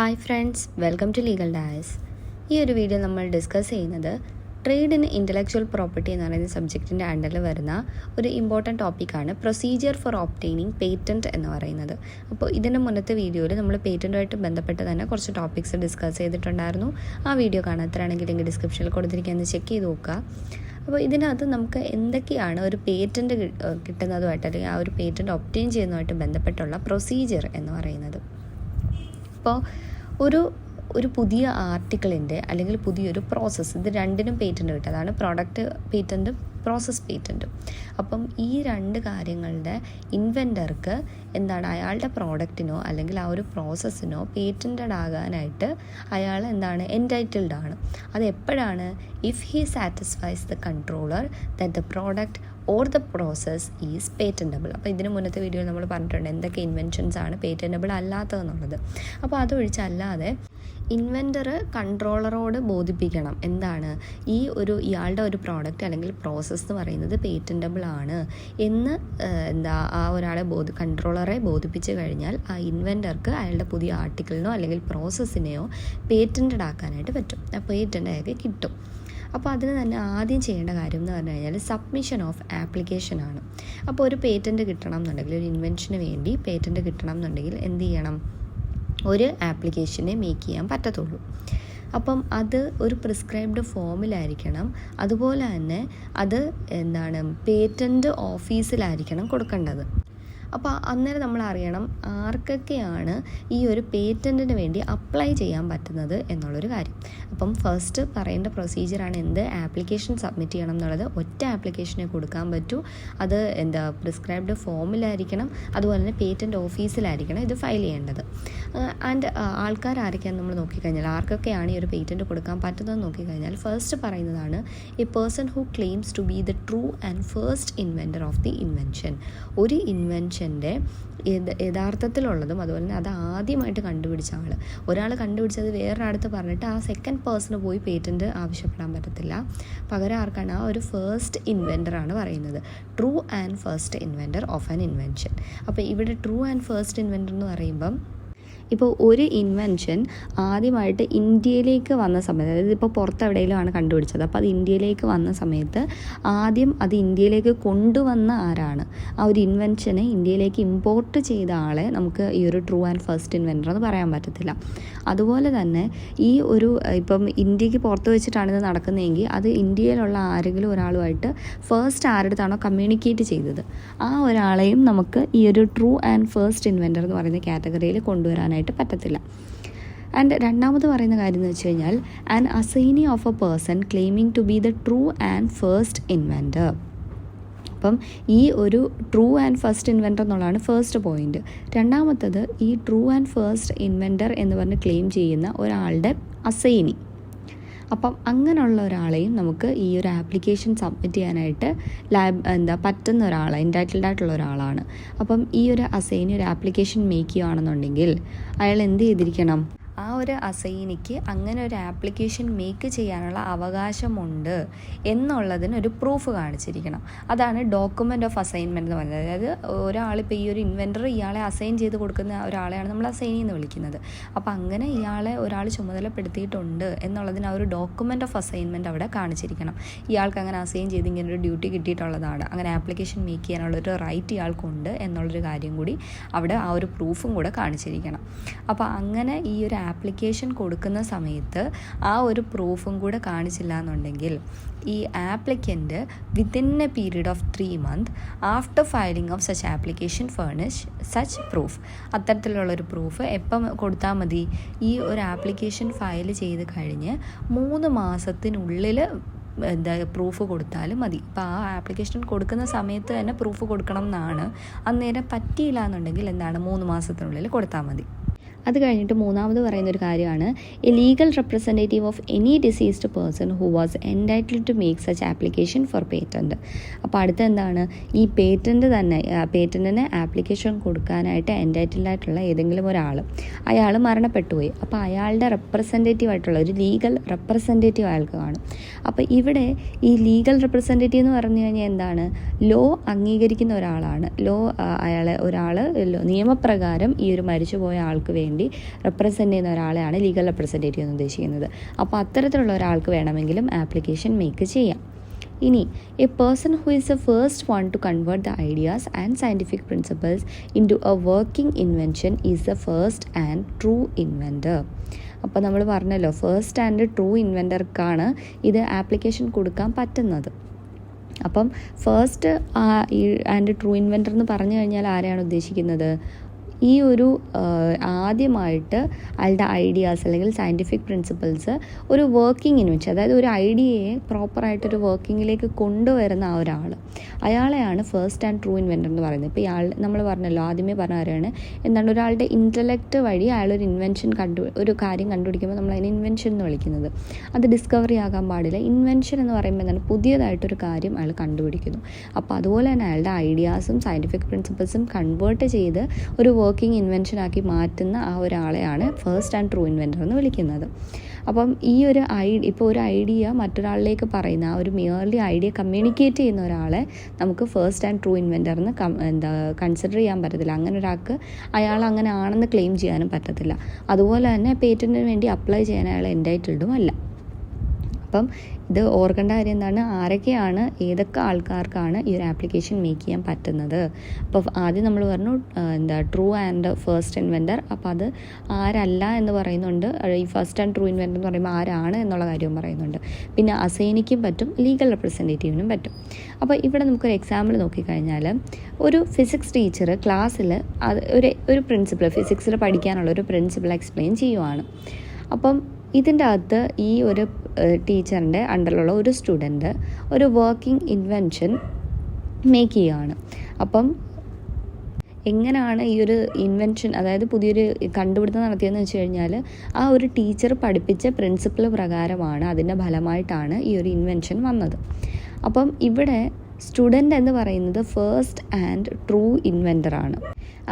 Hi friends, welcome to legal Dias. ഈ ഒരു video നമ്മൾ ഡിസ്കസ് ചെയ്യുന്നത് ട്രേഡ് ഇൻ ഇൻ്റലക്ച്വൽ പ്രോപ്പർട്ടി എന്ന് പറയുന്ന സബ്ജക്റ്റിൻ്റെ അണ്ടറിൽ വരുന്ന ഒരു ഇമ്പോർട്ടൻറ്റ് ടോപ്പിക്കാണ് പ്രൊസീജിയർ ഫോർ ഒബ്റ്റെയിനിങ് പേറ്റൻറ്റ് എന്ന് പറയുന്നത്. അപ്പോൾ ഇതിൻ്റെ മുന്നത്തെ വീഡിയോയിൽ നമ്മൾ പേറ്റൻറ്റുമായിട്ട് ബന്ധപ്പെട്ട് തന്നെ കുറച്ച് ടോപ്പിക്സ് ഡിസ്കസ് ചെയ്തിട്ടുണ്ടായിരുന്നു. ആ വീഡിയോ കാണാത്തരാണെങ്കിൽ ലിങ്ക് ഡിസ്ക്രിപ്ഷനിൽ കൊടുത്തിരിക്കുന്നത് ചെക്ക് ചെയ്ത് നോക്കുക. അപ്പോൾ ഇതിനകത്ത് നമുക്ക് എന്തൊക്കെയാണ് ഒരു പേറ്റൻറ്റ് കിട്ടുന്നതുമായിട്ട് അല്ലെങ്കിൽ ആ ഒരു പേറ്റൻറ്റ് ഒബ്റ്റെയിൻ ചെയ്യുന്നതുമായിട്ട് ബന്ധപ്പെട്ടുള്ള പ്രൊസീജിയർ എന്ന് പറയുന്നത്. അപ്പോൾ ഒരു പുതിയ ആർട്ടിക്കിളിൻ്റെ അല്ലെങ്കിൽ പുതിയൊരു പ്രോസസ്സ്, ഇത് രണ്ടിനും പേറ്റൻറ്റ് കിട്ടും. അതാണ് പ്രോഡക്റ്റ് പേറ്റൻറ്റും പ്രോസസ് പേറ്റൻറ്റും. അപ്പം ഈ രണ്ട് കാര്യങ്ങളുടെ ഇൻവെൻറ്റർക്ക് എന്താണ് അയാളുടെ പ്രോഡക്റ്റിനോ അല്ലെങ്കിൽ ആ ഒരു പ്രോസസ്സിനോ പേറ്റൻറ്റഡ് ആകാനായിട്ട് അയാൾ എന്താണ് എൻറ്റൈറ്റിൽഡ് ആണ്. അത് എപ്പോഴാണ്? If he satisfies the controller that the product or the process is patentable. അപ്പോൾ ഇതിന് മുന്നത്തെ വീഡിയോയിൽ നമ്മൾ പറഞ്ഞിട്ടുണ്ട് എന്തൊക്കെ ഇൻവെൻഷൻസ് ആണ് പേറ്റൻറ്റബിൾ അല്ലാത്തതെന്നുള്ളത്. അപ്പോൾ അതൊഴിച്ചല്ലാതെ ഇൻവെൻറ്റർ കൺട്രോളറോട് ബോധിപ്പിക്കണം എന്താണ് ഇയാളുടെ ഒരു പ്രോഡക്റ്റ് അല്ലെങ്കിൽ പ്രോസസ്സ് എന്ന് പറയുന്നത് പേറ്റൻറ്റബിൾ ആണ് എന്ന് ആ ഒരാളെ കൺട്രോളറെ ബോധിപ്പിച്ച് കഴിഞ്ഞാൽ ആ ഇൻവെൻറ്റർക്ക് അയാളുടെ പുതിയ ആർട്ടിക്കിളിനോ അല്ലെങ്കിൽ പ്രോസസ്സിനെയോ പേറ്റൻറ്റഡ് ആക്കാനായിട്ട് പറ്റും. ആ പേറ്റൻ്റ് അയാൾക്ക് കിട്ടും. അപ്പോൾ അതിന് തന്നെ ആദ്യം ചെയ്യേണ്ട കാര്യം എന്ന് പറഞ്ഞു കഴിഞ്ഞാൽ സബ്മിഷൻ ഓഫ് ആപ്ലിക്കേഷനാണ്. അപ്പോൾ ഒരു പേറ്റൻറ്റ് കിട്ടണം എന്നുണ്ടെങ്കിൽ, ഒരു ഇൻവെൻഷന് വേണ്ടി പേറ്റൻറ്റ് കിട്ടണം എന്നുണ്ടെങ്കിൽ എന്ത് ചെയ്യണം? ഒരു ആപ്ലിക്കേഷനെ മേക്ക് ചെയ്യാൻ പറ്റത്തുള്ളൂ. അപ്പം അത് ഒരു പ്രിസ്ക്രൈബ്ഡ് ഫോമിലായിരിക്കണം. അതുപോലെ തന്നെ അത് പേറ്റൻറ്റ് ഓഫീസിലായിരിക്കണം കൊടുക്കേണ്ടത്. അപ്പോൾ അന്നേരം നമ്മൾ അറിയണം ആർക്കൊക്കെയാണ് ഈ ഒരു പേറ്റൻറ്റിന് വേണ്ടി അപ്ലൈ ചെയ്യാൻ പറ്റുന്നത് എന്നുള്ളൊരു കാര്യം. അപ്പം ഫസ്റ്റ് പറയേണ്ട പ്രൊസീജിയറാണ് ആപ്ലിക്കേഷൻ സബ്മിറ്റ് ചെയ്യണം എന്നുള്ളത്. ഒറ്റ ആപ്ലിക്കേഷനെ കൊടുക്കാൻ പറ്റൂ. അത് പ്രിസ്ക്രൈബ്ഡ് ഫോമിലായിരിക്കണം. അതുപോലെ തന്നെ പേറ്റൻറ്റ് ഓഫീസിലായിരിക്കണം ഇത് ഫയൽ ചെയ്യേണ്ടത്. ആൻഡ് ആൾക്കാർ ആരൊക്കെയാണെന്ന് നമ്മൾ നോക്കിക്കഴിഞ്ഞാൽ, ആർക്കൊക്കെയാണ് ഈ ഒരു പേറ്റൻറ്റ് കൊടുക്കാൻ പറ്റുന്നതെന്ന് നോക്കിക്കഴിഞ്ഞാൽ ഫസ്റ്റ് പറയുന്നതാണ് a person who claims to be the true and first inventor of the invention. ഒരു ഇൻവെൻഷൻ്റെ യഥാർത്ഥത്തിലുള്ളതും അതുപോലെ തന്നെ അത് ആദ്യമായിട്ട് കണ്ടുപിടിച്ച ഒരാൾ കണ്ടുപിടിച്ചത് വേറൊരാടുത്ത് പറഞ്ഞിട്ട് ആ സെക്കൻഡ് പേഴ്സണ് പോയി പേറ്റൻറ്റ് ആവശ്യപ്പെടാൻ പറ്റത്തില്ല. പകരം ആർക്കാണ്? ആ ഒരു ഫസ്റ്റ് ഇൻവെൻറ്ററാണ് പറയുന്നത്. True and first inventor of an invention. അപ്പോൾ ഇവിടെ ട്രൂ ആൻഡ് ഫസ്റ്റ് ഇൻവെൻറ്റർ എന്ന് പറയുമ്പം ഇപ്പോൾ ഒരു ഇൻവെൻഷൻ ആദ്യമായിട്ട് ഇന്ത്യയിലേക്ക് വന്ന സമയത്ത്, അതായത് ഇപ്പോൾ പുറത്തെവിടെയെങ്കിലുമാണ് കണ്ടുപിടിച്ചത്, അപ്പോൾ അത് ഇന്ത്യയിലേക്ക് വന്ന സമയത്ത് ആദ്യം അത് ഇന്ത്യയിലേക്ക് കൊണ്ടുവന്ന ആരാണ്? ആ ഒരു ഇൻവെൻഷനെ ഇന്ത്യയിലേക്ക് ഇമ്പോർട്ട് ചെയ്ത ആളെ നമുക്ക് ഈ ഒരു ട്രൂ ആൻഡ് ഫസ്റ്റ് ഇൻവെൻറ്റർ എന്ന് പറയാൻ പറ്റത്തില്ല. അതുപോലെ തന്നെ ഇപ്പം ഇന്ത്യക്ക് പുറത്ത് വെച്ചിട്ടാണ് ഇത് നടക്കുന്നതെങ്കിൽ അത് ഇന്ത്യയിലുള്ള ആരെങ്കിലും ഒരാളുമായിട്ട് ഫസ്റ്റ് ആരുടെത്താണോ കമ്മ്യൂണിക്കേറ്റ് ചെയ്തത് ആ ഒരാളെയും നമുക്ക് ഈ ഒരു ട്രൂ ആൻഡ് ഫസ്റ്റ് ഇൻവെൻറ്റർ എന്ന് പറയുന്ന കാറ്റഗറിയിൽ കൊണ്ടുവരാനായിട്ട് പറ്റത്തില്ല. ആൻഡ് രണ്ടാമത് പറയുന്ന കാര്യം എന്ന് വെച്ച് കഴിഞ്ഞാൽ an assignee of a person claiming to be the true and first inventor. അപ്പം ഈ ഒരു ട്രൂ ആൻഡ് ഫസ്റ്റ് ഇൻവെൻറ്റർ എന്നുള്ളതാണ് ഫസ്റ്റ് പോയിന്റ്. രണ്ടാമത്തത് ഈ ട്രൂ ആൻഡ് ഫസ്റ്റ് ഇൻവെൻറ്റർ എന്ന് പറഞ്ഞ് ക്ലെയിം ചെയ്യുന്ന ഒരാളുടെ അസൈനി. അപ്പം അങ്ങനെയുള്ള ഒരാളെയും നമുക്ക് ഈ ഒരു ആപ്ലിക്കേഷൻ സബ്മിറ്റ് ചെയ്യാനായിട്ട് പറ്റുന്ന ഒരാൾ, എൻറ്റൈറ്റിൽഡ് ആയിട്ടുള്ള ഒരാളാണ്. അപ്പം ഈ ഒരു അസൈനി ഒരു ആപ്ലിക്കേഷൻ മേക്ക് ചെയ്യുകയാണെന്നുണ്ടെങ്കിൽ അയാൾ എന്ത് ചെയ്തിരിക്കണം? ആ ഒരു അസൈനിക്ക് അങ്ങനെ ഒരു ആപ്ലിക്കേഷൻ മേക്ക് ചെയ്യാനുള്ള അവകാശമുണ്ട് എന്നുള്ളതിന് ഒരു പ്രൂഫ് കാണിച്ചിരിക്കണം. അതാണ് ഡോക്യുമെൻ്റ് ഓഫ് അസൈൻമെൻറ്റ് എന്ന് പറയുന്നത്. അതായത് ഒരാളിപ്പോൾ ഈ ഒരു ഇൻവെൻറ്റർ ഇയാളെ അസൈൻ ചെയ്ത് കൊടുക്കുന്ന ഒരാളെയാണ് നമ്മൾ അസൈനി എന്ന് വിളിക്കുന്നത്. അപ്പോൾ അങ്ങനെ ഇയാളെ ഒരാൾ ചുമതലപ്പെടുത്തിയിട്ടുണ്ട് എന്നുള്ളതിന് ആ ഒരു ഡോക്യുമെൻ്റ് ഓഫ് അസൈൻമെൻറ്റ് അവിടെ കാണിച്ചിരിക്കണം. ഇയാൾക്ക് അങ്ങനെ അസൈൻ ചെയ്ത് ഇങ്ങനെ ഒരു ഡ്യൂട്ടി കിട്ടിയിട്ടുള്ളതാണ്, അങ്ങനെ ആപ്ലിക്കേഷൻ മേക്ക് ചെയ്യാനുള്ളൊരു റൈറ്റ് ഇയാൾക്കുണ്ട് എന്നുള്ളൊരു കാര്യം കൂടി അവിടെ ആ ഒരു പ്രൂഫും കൂടെ കാണിച്ചിരിക്കണം. അപ്പോൾ അങ്ങനെ ഈ ഒരു ആപ്ലിക്കേഷൻ കൊടുക്കുന്ന സമയത്ത് ആ ഒരു പ്രൂഫും കൂടെ കാണിച്ചില്ല എന്നുണ്ടെങ്കിൽ ഈ applicant within a period of 3 months after filing of such application furnish such proof. അത്തരത്തിലുള്ളൊരു പ്രൂഫ് എപ്പം കൊടുത്താൽ മതി? ഈ ഒരു ആപ്ലിക്കേഷൻ ഫയൽ ചെയ്ത് കഴിഞ്ഞ് 3 മാസത്തിനുള്ളിൽ പ്രൂഫ് കൊടുത്താലും മതി. ഇപ്പോൾ ആ ആപ്ലിക്കേഷൻ കൊടുക്കുന്ന സമയത്ത് തന്നെ പ്രൂഫ് കൊടുക്കണം എന്നാണ്. അന്നേരം പറ്റിയില്ല എന്നുണ്ടെങ്കിൽ 3 മാസത്തിനുള്ളിൽ കൊടുത്താൽ മതി. അത് കഴിഞ്ഞിട്ട് മൂന്നാമത് പറയുന്നൊരു കാര്യമാണ് a legal representative of any deceased person who was entitled to make such application for patent. അപ്പോൾ അടുത്ത എന്താണ്? ഈ പേറ്റൻറ്റിന് ആപ്ലിക്കേഷൻ കൊടുക്കാനായിട്ട് എൻറ്റൈറ്റിൽഡ് ആയിട്ടുള്ള ഏതെങ്കിലും അയാൾ മരണപ്പെട്ടുപോയി. അപ്പോൾ അയാളുടെ റെപ്രസെൻറ്റേറ്റീവ് ആയിട്ടുള്ള ഒരു ലീഗൽ റെപ്രസെൻറ്റേറ്റീവ് അയാൾക്ക് കാണും. അപ്പോൾ ഇവിടെ ഈ ലീഗൽ റെപ്രസെൻറ്റേറ്റീവ് എന്ന് പറഞ്ഞു കഴിഞ്ഞാൽ എന്താണ്? ലോ അംഗീകരിക്കുന്ന ഒരാളാണ്. ഒരാൾ നിയമപ്രകാരം ഈ ഒരു മരിച്ചുപോയ ആൾക്ക് വേണ്ടി വേണ്ടി റെപ്രസെൻറ്റ് ചെയ്യുന്ന ഒരാളെയാണ് ലീഗൽ റെപ്രസെൻറ്റേറ്റീവ് എന്ന് ഉദ്ദേശിക്കുന്നത്. അപ്പോൾ അത്തരത്തിലുള്ള ഒരാൾക്ക് വേണമെങ്കിലും ആപ്ലിക്കേഷൻ മേക്ക് ചെയ്യാം. ഇനി a person who is the first one to convert the ideas and scientific principles into a working invention is the first and true inventor. അപ്പോൾ നമ്മൾ പറഞ്ഞല്ലോ, ഫസ്റ്റ് ആൻഡ് ട്രൂ ഇൻവെൻറ്റർക്കാണ് ഇത് ആപ്ലിക്കേഷൻ കൊടുക്കാൻ പറ്റുന്നത്. അപ്പം first and true inventor എന്ന് പറഞ്ഞു കഴിഞ്ഞാൽ ആരെയാണ് ഉദ്ദേശിക്കുന്നത്? ഈ ഒരു ആദ്യമായിട്ട് അയാളുടെ ഐഡിയാസ് അല്ലെങ്കിൽ സയൻറ്റിഫിക് പ്രിൻസിപ്പിൾസ് ഒരു വർക്കിംഗ് ഇൻവെൻഷൻ, അതായത് ഒരു ഐഡിയയെ പ്രോപ്പറായിട്ടൊരു വർക്കിങ്ങിലേക്ക് കൊണ്ടുവരുന്ന ആ ഒരാൾ, അയാളെയാണ് ഫസ്റ്റ് ആൻഡ് ട്രൂ ഇൻവെൻറ്റർ എന്ന് പറയുന്നത്. ഇപ്പോൾ ഇയാൾ നമ്മൾ പറഞ്ഞല്ലോ, ആദ്യമേ പറഞ്ഞ ആരാണ്, എന്താണ് ഒരാളുടെ ഇൻ്റലക്റ്റ് വഴി അയാളൊരു ഇൻവെൻഷൻ ഒരു കാര്യം കണ്ടുപിടിക്കുമ്പോൾ നമ്മൾ അതിനെ ഇൻവെൻഷൻ എന്ന് വിളിക്കുന്നത്. അത് ഡിസ്കവറി ആകാൻ പാടില്ല. ഇൻവെൻഷൻ എന്ന് പറയുമ്പോൾ എന്താണ്, പുതിയതായിട്ടൊരു കാര്യം അയാൾ കണ്ടുപിടിക്കുന്നു. അപ്പോൾ അതുപോലെ തന്നെ അയാളുടെ ഐഡിയാസും സയൻറ്റിഫിക് പ്രിൻസിപ്പിൾസും കൺവേർട്ട് ചെയ്ത് ഒരു വർക്കിംഗ് ഇൻവെൻഷനാക്കി മാറ്റുന്ന ആ ഒരാളെയാണ് ഫസ്റ്റ് ആൻഡ് ട്രൂ ഇൻവെൻറ്റർ എന്ന് വിളിക്കുന്നത്. അപ്പം ഈ ഒരു ഇപ്പോൾ ഒരു ഐഡിയ മറ്റൊരാളിലേക്ക് പറയുന്ന ആ ഒരു മിയർലി ഐഡിയ കമ്മ്യൂണിക്കേറ്റ് ചെയ്യുന്ന ഒരാളെ നമുക്ക് ഫസ്റ്റ് ആൻഡ് ട്രൂ ഇൻവെൻറ്റർ എന്ന് കൺസിഡർ ചെയ്യാൻ പറ്റത്തില്ല. അങ്ങനെ ഒരാൾക്ക് അയാൾ അങ്ങനെ ആണെന്ന് ക്ലെയിം ചെയ്യാനും പറ്റത്തില്ല. അതുപോലെ തന്നെ പേറ്റന്റിന് വേണ്ടി അപ്ലൈ ചെയ്യാൻ അയാൾ എൻറ്റൈറ്റിൽഡും അല്ല. അപ്പം ഇത് ഓർക്കേണ്ട കാര്യം എന്താണ്, ആരൊക്കെയാണ്, ഏതൊക്കെ ആൾക്കാർക്കാണ് ഈ ഒരു ആപ്ലിക്കേഷൻ മേക്ക് ചെയ്യാൻ പറ്റുന്നത്. അപ്പോൾ ആദ്യം നമ്മൾ പറഞ്ഞു ട്രൂ ആൻഡ് ഫസ്റ്റ് ഇൻവെൻറ്റർ. അപ്പോൾ അത് ആരല്ല എന്ന് പറയുന്നുണ്ട്. ഈ ഫസ്റ്റ് ആൻഡ് ട്രൂ ഇൻവെൻറ്റർ എന്ന് പറയുമ്പോൾ ആരാണ് എന്നുള്ള കാര്യവും പറയുന്നുണ്ട്. പിന്നെ അസൈനിക്കും പറ്റും, ലീഗൽ റെപ്രസെൻറ്റേറ്റീവിനും പറ്റും. അപ്പോൾ ഇവിടെ നമുക്കൊരു എക്സാമ്പിൾ നോക്കിക്കഴിഞ്ഞാൽ, ഒരു ഫിസിക്സ് ടീച്ചർ ക്ലാസ്സിൽ ഒരു പ്രിൻസിപ്പിൾ, ഫിസിക്സിൽ പഠിക്കാനുള്ള ഒരു പ്രിൻസിപ്പിൾ എക്സ്പ്ലെയിൻ ചെയ്യുവാണ്. അപ്പം ഇതിൻ്റെ അകത്ത് ഈ ഒരു ടീച്ചറിൻ്റെ അണ്ടറിലുള്ള ഒരു സ്റ്റുഡൻറ്റ് ഒരു വർക്കിംഗ് ഇൻവെൻഷൻ മേക്ക് ചെയ്യുകയാണ്. അപ്പം എങ്ങനെയാണ് ഈ ഒരു ഇൻവെൻഷൻ, അതായത് പുതിയൊരു കണ്ടുപിടുത്തം നടത്തിയതെന്ന് വെച്ച് കഴിഞ്ഞാൽ, ആ ഒരു ടീച്ചർ പഠിപ്പിച്ച പ്രിൻസിപ്പിൾ പ്രകാരമാണ്, അതിൻ്റെ ഫലമായിട്ടാണ് ഈ ഒരു ഇൻവെൻഷൻ വന്നത്. അപ്പം ഇവിടെ സ്റ്റുഡൻ്റ് എന്ന് പറയുന്നത് ഫസ്റ്റ് ആൻഡ് ട്രൂ ഇൻവെൻറ്ററാണ്.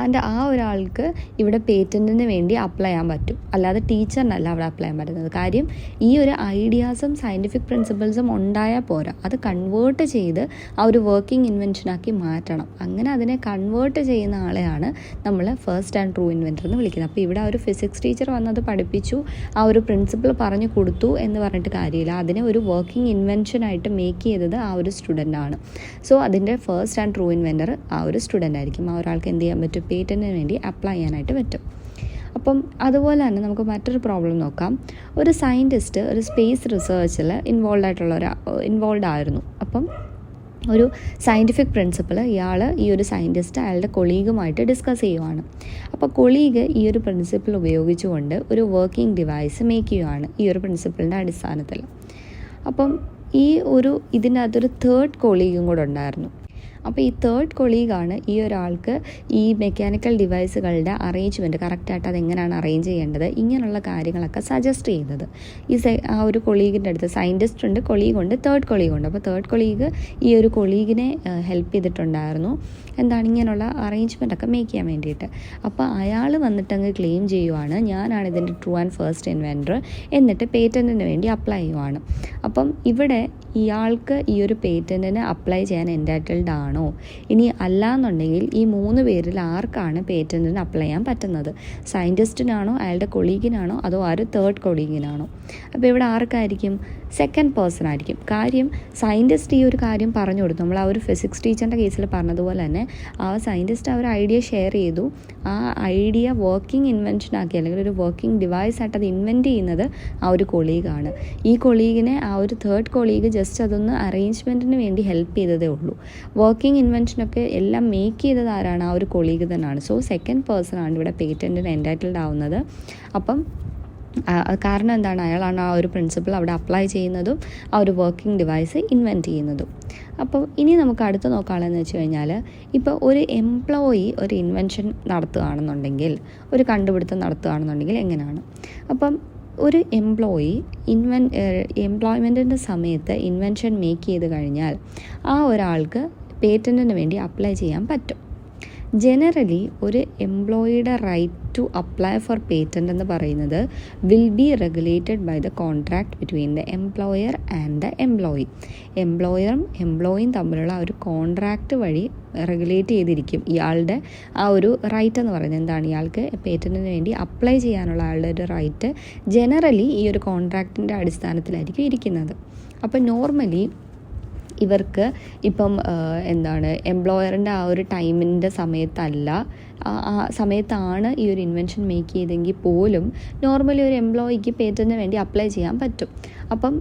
ആൻഡ് ആ ഒരാൾക്ക് ഇവിടെ പേറ്റൻറ്റിന് വേണ്ടി അപ്ലൈ ചെയ്യാൻ പറ്റും, അല്ലാതെ ടീച്ചറിനല്ല അവിടെ അപ്ലൈ ചെയ്യാൻ പറ്റുന്നത്. കാര്യം ഈ ഒരു ഐഡിയാസും സയൻറ്റിഫിക് പ്രിൻസിപ്പിൾസും ഉണ്ടായാൽ പോരാ, അത് കൺവേർട്ട് ചെയ്ത് ആ ഒരു വർക്കിംഗ് ഇൻവെൻഷനാക്കി മാറ്റണം. അങ്ങനെ അതിനെ കൺവേർട്ട് ചെയ്യുന്ന ആളെയാണ് നമ്മൾ ഫസ്റ്റ് ആൻഡ് ട്രൂ ഇൻവെൻറ്റർ എന്ന് വിളിക്കുന്നത്. അപ്പോൾ ഇവിടെ ഒരു ഫിസിക്സ് ടീച്ചർ വന്നത് പഠിപ്പിച്ചു, ആ ഒരു പ്രിൻസിപ്പിൾ പറഞ്ഞു കൊടുത്തു എന്ന് പറഞ്ഞിട്ട് കാര്യമില്ല. അതിനെ ഒരു വർക്കിംഗ് ഇൻവെൻഷനായിട്ട് മേക്ക് ചെയ്തത് ആ ഒരു സ്റ്റുഡൻ്റാണ്. സോ അതിൻ്റെ ഫസ്റ്റ് ആൻഡ് ട്രൂ ഇൻവെൻറ്റർ ആ ഒരു സ്റ്റുഡൻ്റ് ആയിരിക്കും. ആ ഒരാൾക്ക് എന്ത് ചെയ്യാൻ പറ്റും, പേറ്റന്റിന് വേണ്ടി അപ്ലൈ ചെയ്യാനായിട്ട് പറ്റും. അപ്പം അതുപോലെ തന്നെ നമുക്ക് മറ്റൊരു പ്രോബ്ലം നോക്കാം. ഒരു സയൻറ്റിസ്റ്റ് ഒരു സ്പേസ് റിസർച്ചിൽ ഇൻവോൾവ് ആയിരുന്നു. അപ്പം ഒരു സയൻറ്റിഫിക് പ്രിൻസിപ്പിൾ ഈ ഒരു സയൻറ്റിസ്റ്റ് അയാളുടെ കൊളീഗുമായിട്ട് ഡിസ്കസ് ചെയ്യുവാണ്. അപ്പോൾ കൊളീഗ് ഈ ഒരു പ്രിൻസിപ്പിൾ ഉപയോഗിച്ചുകൊണ്ട് ഒരു വർക്കിംഗ് ഡിവൈസ് മേക്ക് ചെയ്യുവാണ് ഈ ഒരു പ്രിൻസിപ്പിളിൻ്റെ അടിസ്ഥാനത്തിൽ. അപ്പം ഇതിൻ്റെ അകത്തൊരു തേർഡ് കൊളീഗും കൂടെ ഉണ്ടായിരുന്നു. അപ്പോൾ ഈ തേർഡ് കൊളീഗാണ് ഈ ഒരാൾക്ക് ഈ മെക്കാനിക്കൽ ഡിവൈസുകളുടെ അറേഞ്ച്മെൻറ്റ് കറക്റ്റായിട്ട് അതെങ്ങനെയാണ് അറേഞ്ച് ചെയ്യേണ്ടത്, ഇങ്ങനെയുള്ള കാര്യങ്ങളൊക്കെ സജസ്റ്റ് ചെയ്യുന്നത്. ആ ഒരു കൊളീഗിൻ്റെ അടുത്ത് സയൻറ്റിസ്റ്റ് ഉണ്ട്, കൊളീഗുണ്ട്, തേർഡ് കൊളീഗുണ്ട്. അപ്പോൾ തേർഡ് കൊളീഗ് ഈ ഒരു കൊളീഗിനെ ഹെൽപ്പ് ചെയ്തിട്ടുണ്ടായിരുന്നു, ഇങ്ങനെയുള്ള അറേഞ്ച്മെൻ്റ് ഒക്കെ മേക്ക് ചെയ്യാൻ വേണ്ടിയിട്ട്. അപ്പോൾ അയാൾ വന്നിട്ടങ്ങ് ക്ലെയിം ചെയ്യുവാണ്, ഞാനാണ് ഇതിൻ്റെ ട്രൂ ആൻഡ് ഫസ്റ്റ് ഇൻവെൻറ്റർ, എന്നിട്ട് പേറ്റൻറ്റിന് വേണ്ടി അപ്ലൈ ചെയ്യുവാണ്. അപ്പം ഇവിടെ ഇയാൾക്ക് ഈ ഒരു പേറ്റൻറ്റിന് അപ്ലൈ ചെയ്യാൻ എൻറ്റൈറ്റിൽഡ് ആണോ, ഇനി അല്ലാന്നുണ്ടെങ്കിൽ ഈ 3 പേരിൽ ആർക്കാണ് പേറ്റൻറ്റിന് അപ്ലൈ ചെയ്യാൻ പറ്റുന്നത്, സയൻറ്റിസ്റ്റിനാണോ, അയാളുടെ കൊളീഗിനാണോ, അതോ ആ ഒരു തേർഡ് കൊളീഗിനാണോ? അപ്പോൾ ഇവിടെ ആർക്കായിരിക്കും, സെക്കൻഡ് പേഴ്സൺ ആയിരിക്കും. കാര്യം സയൻറ്റിസ്റ്റ് ഈ ഒരു കാര്യം പറഞ്ഞു കൊടുത്തു. നമ്മൾ ആ ഒരു ഫിസിക്സ് ടീച്ചറിൻ്റെ കേസിൽ പറഞ്ഞതുപോലെ തന്നെ ആ സയൻറ്റിസ്റ്റ് ആ ഒരു ഐഡിയ ഷെയർ ചെയ്തു. ആ ഐഡിയ വർക്കിംഗ് ഇൻവെൻഷൻ ആക്കി, അല്ലെങ്കിൽ ഒരു വർക്കിംഗ് ഡിവൈസ് ആയിട്ട് അത് ഇൻവെൻറ്റ് ചെയ്യുന്നത് ആ ഒരു കൊളീഗാണ്. ഈ കൊളീഗിനെ ആ ഒരു തേർഡ് കൊളീഗ് ജസ്റ്റ് അതൊന്ന് അറേഞ്ച്മെൻറ്റിന് വേണ്ടി ഹെൽപ്പ് ചെയ്തതേ ഉള്ളൂ. വർക്കിംഗ് ഇൻവെൻഷനൊക്കെ എല്ലാം മേക്ക് ചെയ്തത് ആരാണ്, ആ ഒരു കൊളീഗ് തന്നെയാണ്. സോ സെക്കൻഡ് പേഴ്സൺ ആണ് ഇവിടെ പേറ്റൻറ്റിന് എൻറ്റൈറ്റിൽഡ് ആവുന്നത്. അപ്പം കാരണം എന്താണ്, അയാളാണ് ആ ഒരു പ്രിൻസിപ്പിൾ അവിടെ അപ്ലൈ ചെയ്യുന്നതും ആ ഒരു വർക്കിംഗ് ഡിവൈസ് ഇൻവെൻറ്റ് ചെയ്യുന്നതും. അപ്പോൾ ഇനി നമുക്ക് അടുത്ത് നോക്കുകയാണെന്ന് വെച്ച് കഴിഞ്ഞാൽ, ഇപ്പോൾ ഒരു എംപ്ലോയി ഒരു ഇൻവെൻഷൻ നടത്തുകയാണെന്നുണ്ടെങ്കിൽ, ഒരു കണ്ടുപിടുത്തം നടത്തുകയാണെന്നുണ്ടെങ്കിൽ എങ്ങനെയാണ്? അപ്പം ഒരു എംപ്ലോയി എംപ്ലോയ്മെൻറ്റിൻ്റെ സമയത്ത് ഇൻവെൻഷൻ മേക്ക് ചെയ്ത് കഴിഞ്ഞാൽ ആ ഒരാൾക്ക് പേറ്റൻറ്റിന് വേണ്ടി അപ്ലൈ ചെയ്യാൻ പറ്റും. ജനറലി ഒരു എംപ്ലോയിയുടെ right to to apply for patent എന്ന് പറയുന്നത് will be regulated by the contract between the employer and the employee. എംപ്ലോയറും എംപ്ലോയിയും തമ്മിലുള്ള ആ ഒരു കോൺട്രാക്റ്റ് വഴി റെഗുലേറ്റ് ചെയ്തിരിക്കും ഇയാളുടെ ആ ഒരു റൈറ്റ് എന്ന് പറയുന്നത്. എന്താണ്, ഇയാൾക്ക് പേറ്റൻറ്റിന് വേണ്ടി അപ്ലൈ ചെയ്യാനുള്ള ആളുടെ ഒരു റൈറ്റ് ജനറലി ഈ ഒരു കോൺട്രാക്റ്റിൻ്റെ അടിസ്ഥാനത്തിലായിരിക്കും ഇരിക്കുന്നത്. അപ്പോൾ നോർമലി ഇവർക്ക് ഇപ്പം എംപ്ലോയറിൻ്റെ ആ ഒരു ടൈമിൻ്റെ സമയത്താണ് ഈ ഒരു ഇൻവെൻഷൻ മേക്ക് ചെയ്തെങ്കിൽ പോലും നോർമലി ഒരു എംപ്ലോയിക്ക് പേറ്റൻറ്റിന് വേണ്ടി അപ്ലൈ ചെയ്യാൻ പറ്റും. അപ്പം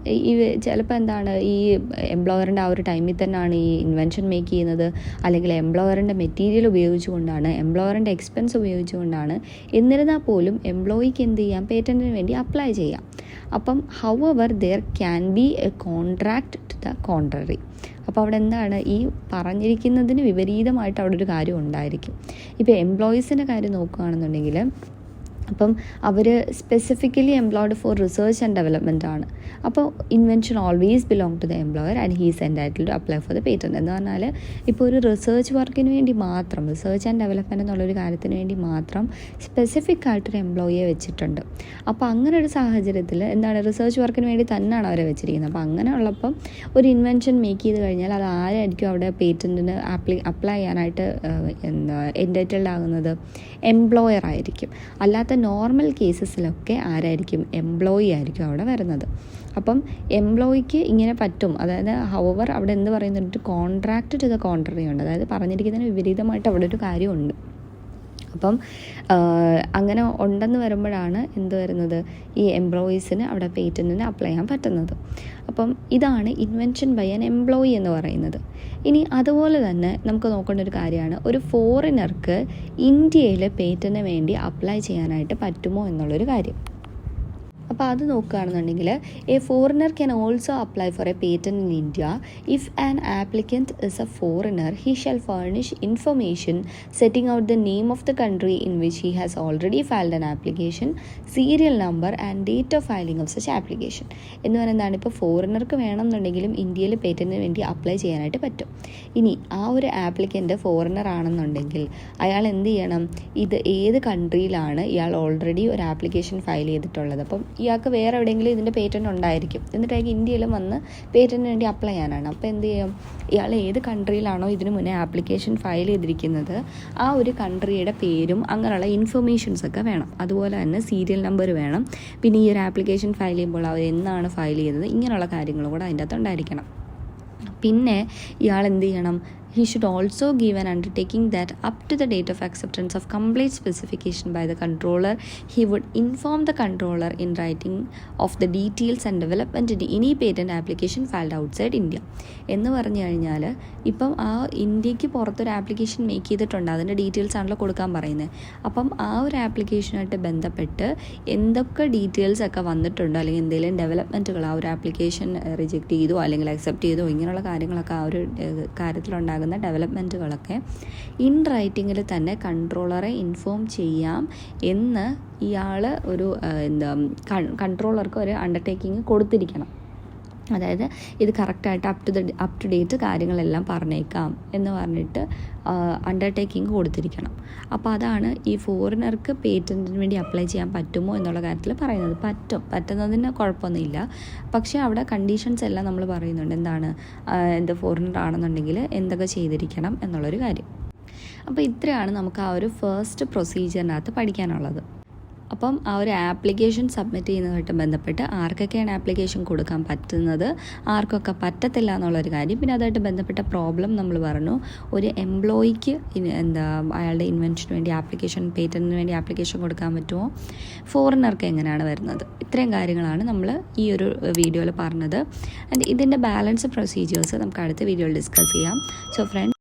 ചിലപ്പോൾ ഈ എംപ്ലോയറിൻ്റെ ആ ഒരു ടൈമിൽ തന്നെയാണ് ഈ ഇൻവെൻഷൻ മേക്ക് ചെയ്യുന്നത്, അല്ലെങ്കിൽ എംപ്ലോയറിൻ്റെ മെറ്റീരിയൽ ഉപയോഗിച്ചുകൊണ്ടാണ്, എംപ്ലോയറിൻ്റെ എക്സ്പെൻസ് ഉപയോഗിച്ചുകൊണ്ടാണ്. എന്നിരുന്നാൽ പോലും എംപ്ലോയിക്ക് എന്ത് ചെയ്യാം, പേറ്റൻറ്റിന് വേണ്ടി അപ്ലൈ ചെയ്യാം. അപ്പം however there can be a contract to the contrary. അപ്പോൾ അവിടെ ഈ പറഞ്ഞിരിക്കുന്നതിന് വിപരീതമായിട്ട് അവിടെ ഒരു കാര്യം ഉണ്ടായിരിക്കും. ഇപ്പോൾ എംപ്ലോയീസിൻ്റെ കാര്യം നോക്കുകയാണെന്നുണ്ടെങ്കിൽ അപ്പം അവർ specifically employed for research and development ആണ്. അപ്പോൾ invention always belong to the employer and he's entitled to apply for the patent. എന്ന് പറഞ്ഞാൽ ഇപ്പോൾ ഒരു റിസർച്ച് വർക്കിന് വേണ്ടി മാത്രം, റിസർച്ച് ആൻഡ് ഡെവലപ്മെൻറ്റ് എന്നുള്ളൊരു കാര്യത്തിന് വേണ്ടി മാത്രം സ്പെസിഫിക് ആയിട്ടൊരു എംപ്ലോയിയെ വെച്ചിട്ടുണ്ട്. അപ്പോൾ അങ്ങനെ ഒരു സാഹചര്യത്തിൽ റിസർച്ച് വർക്കിന് വേണ്ടി തന്നെയാണ് അവരെ വെച്ചിരിക്കുന്നത്. അപ്പോൾ അങ്ങനെ ഉള്ളപ്പം ഒരു ഇൻവെൻഷൻ മേക്ക് ചെയ്ത് കഴിഞ്ഞാൽ അത് ആരായിരിക്കും അവിടെ പേറ്റൻറ്റിന് അപ്ലൈ ചെയ്യാനായിട്ട് എൻറ്റൈറ്റിൽഡ് ആകുന്നത്? എംപ്ലോയർ ആയിരിക്കും. അല്ലാത്ത നോർമൽ കേസസിലൊക്കെ ആരായിരിക്കും? എംപ്ലോയി ആയിരിക്കും അവിടെ വരുന്നത്. അപ്പം എംപ്ലോയിക്ക് ഇങ്ങനെ പറ്റും. അതായത് ഹൗവർ അവിടെ എന്ത് പറയുന്നുണ്ട്, കോൺട്രാക്റ്റ് ടു ദ കോൺട്രറി ഉണ്ട്. അതായത് പറഞ്ഞിരിക്കുന്നതിന് വിപരീതമായിട്ട് അവിടെ ഒരു കാര്യമുണ്ട്. അപ്പം അങ്ങനെ ഉണ്ടെന്ന് വരുമ്പോഴാണ് വരുന്നത്, ഈ എംപ്ലോയീസിന് അവിടെ പേറ്റൻറ്റിന് അപ്ലൈ ചെയ്യാൻ പറ്റുന്നത്. അപ്പം ഇതാണ് ഇൻവെൻഷൻ ബൈ ആൻ എംപ്ലോയി എന്ന് പറയുന്നത്. ഇനി അതുപോലെ തന്നെ നമുക്ക് നോക്കേണ്ട ഒരു കാര്യമാണ്, ഒരു ഫോറിനർക്ക് ഇന്ത്യയിൽ പേറ്റൻറ്റിന് വേണ്ടി അപ്ലൈ ചെയ്യാനായിട്ട് പറ്റുമോ എന്നുള്ളൊരു കാര്യം. അപ്പോൾ അത് നോക്കുകയാണെന്നുണ്ടെങ്കിൽ A foreigner can also apply for A patent in India if an applicant is A foreigner he shall furnish information setting out the name of the country in which he has already filed an application, serial number and date of filing of such application. എന്ന് പറയുന്നതാണ്, ഇപ്പോൾ ഫോറിനർക്ക് വേണമെന്നുണ്ടെങ്കിലും ഇന്ത്യയിൽ പേറ്റൻറ്റിന് വേണ്ടി apply ചെയ്യാനായിട്ട് പറ്റും. ഇനി ആ ഒരു ആപ്ലിക്കൻ്റ് ഫോറിനർ ആണെന്നുണ്ടെങ്കിൽ അയാൾ എന്ത് ചെയ്യണം, ഇത് ഏത് കൺട്രിയിലാണ് ഇയാൾ ഓൾറെഡി ഒരു ആപ്ലിക്കേഷൻ ഫയൽ ചെയ്തിട്ടുള്ളത്. അപ്പം ഇയാൾക്ക് വേറെ എവിടെയെങ്കിലും ഇതിൻ്റെ പേറ്റൻറ്റ് ഉണ്ടായിരിക്കും, എന്നിട്ട് അയാൾക്ക് ഇന്ത്യയിലും വന്ന് പേറ്റൻറ്റിന് വേണ്ടി അപ്ലൈ ചെയ്യാനാണ്. അപ്പോൾ എന്ത് ചെയ്യും, ഇയാൾ ഏത് കൺട്രിയിലാണോ ഇതിനു മുന്നേ ആപ്ലിക്കേഷൻ ഫയൽ ചെയ്തിരിക്കുന്നത് ആ ഒരു കൺട്രിയുടെ പേരും അങ്ങനെയുള്ള ഇൻഫർമേഷൻസ് ഒക്കെ വേണം. അതുപോലെ തന്നെ സീരിയൽ നമ്പർ വേണം. പിന്നെ ഈ ഒരു ആപ്ലിക്കേഷൻ ഫയൽ ചെയ്യുമ്പോൾ അവർ എന്നാണ് ഫയൽ ചെയ്തത്, ഇങ്ങനെയുള്ള കാര്യങ്ങളും കൂടെ അതിൻ്റെ അകത്ത് ഉണ്ടായിരിക്കണം. പിന്നെ ഇയാൾ എന്ത് ചെയ്യണം, he should also give an undertaking that up to the date of acceptance of complete specification by the controller, he would inform the controller in writing of the details and development in any patent application filed outside India. എന്ന് പറഞ്ഞു കഴിഞ്ഞാൽ ഇപ്പം ആ ഇന്ത്യക്ക് പുറത്തൊരു application make ചെയ്തിട്ടുണ്ട്, അതിൻ്റെ details ആണല്ലോ കൊടുക്കാൻ പറയുന്നത്. അപ്പം ആ ഒരു ആപ്ലിക്കേഷനായിട്ട് ബന്ധപ്പെട്ട് എന്തൊക്കെ ഡീറ്റെയിൽസ് ഒക്കെ വന്നിട്ടുണ്ടോ, അല്ലെങ്കിൽ എന്തെങ്കിലും ഡെവലപ്മെൻറ്റുകൾ ആ ഒരു ആപ്ലിക്കേഷൻ റിജക്റ്റ് ചെയ്തോ അല്ലെങ്കിൽ അക്സെപ്റ്റ് ചെയ്തോ, ഇങ്ങനെയുള്ള കാര്യങ്ങളൊക്കെ ആ ഒരു കാര്യത്തിലുണ്ടാകുന്ന ഡെവലപ്മെൻറ്റുകളൊക്കെ ഇൻ റൈറ്റിങ്ങിൽ തന്നെ കൺട്രോളറെ ഇൻഫോം ചെയ്യാം എന്ന് ഇയാൾ ഒരു കൺട്രോളർക്ക് ഒരു അണ്ടർടേക്കിങ് കൊടുത്തിരിക്കണം. അതായത് ഇത് കറക്റ്റായിട്ട് അപ് ടു ഡേറ്റ് കാര്യങ്ങളെല്ലാം പറഞ്ഞേക്കാം എന്ന് പറഞ്ഞിട്ട് അണ്ടർടേക്കിങ് കൊടുത്തിരിക്കണം. അപ്പോൾ അതാണ് ഈ ഫോറിനർക്ക് പേറ്റൻറ്റിന് വേണ്ടി അപ്ലൈ ചെയ്യാൻ പറ്റുമോ എന്നുള്ള കാര്യത്തിൽ പറയുന്നത്. പറ്റുന്നതിന് കുഴപ്പമൊന്നുമില്ല. പക്ഷേ അവിടെ കണ്ടീഷൻസ് എല്ലാം നമ്മൾ പറയുന്നുണ്ട്. ഫോറിനർ ആണെന്നുണ്ടെങ്കിൽ എന്തൊക്കെ ചെയ്തിരിക്കണം എന്നുള്ളൊരു കാര്യം. അപ്പോൾ ഇത്രയാണ് നമുക്ക് ആ ഒരു ഫസ്റ്റ് പ്രൊസീജിയറിനകത്ത് പഠിക്കാനുള്ളത്. അപ്പം ആ ഒരു ആപ്ലിക്കേഷൻ സബ്മിറ്റ് ചെയ്യുന്നതുമായിട്ട് ബന്ധപ്പെട്ട് ആർക്കൊക്കെയാണ് ആപ്ലിക്കേഷൻ കൊടുക്കാൻ പറ്റുന്നത്, ആർക്കൊക്കെ പറ്റത്തില്ല എന്നുള്ളൊരു കാര്യം. പിന്നെ അതുമായിട്ട് ബന്ധപ്പെട്ട പ്രോബ്ലം നമ്മൾ പറഞ്ഞു. ഒരു എംപ്ലോയിക്ക് അയാളുടെ ഇൻവെൻഷന് വേണ്ടി പേറ്റൻറ്റിന് വേണ്ടി ആപ്ലിക്കേഷൻ കൊടുക്കാൻ പറ്റുമോ, ഫോറിനർക്ക് എങ്ങനെയാണ് വരുന്നത്, ഇത്രയും കാര്യങ്ങളാണ് നമ്മൾ ഈ ഒരു വീഡിയോയിൽ പറഞ്ഞത്. ആൻഡ് ഇതിൻ്റെ ബാലൻസ് പ്രൊസീജിയേഴ്സ് നമുക്ക് അടുത്ത വീഡിയോയിൽ ഡിസ്കസ് ചെയ്യാം. So friends,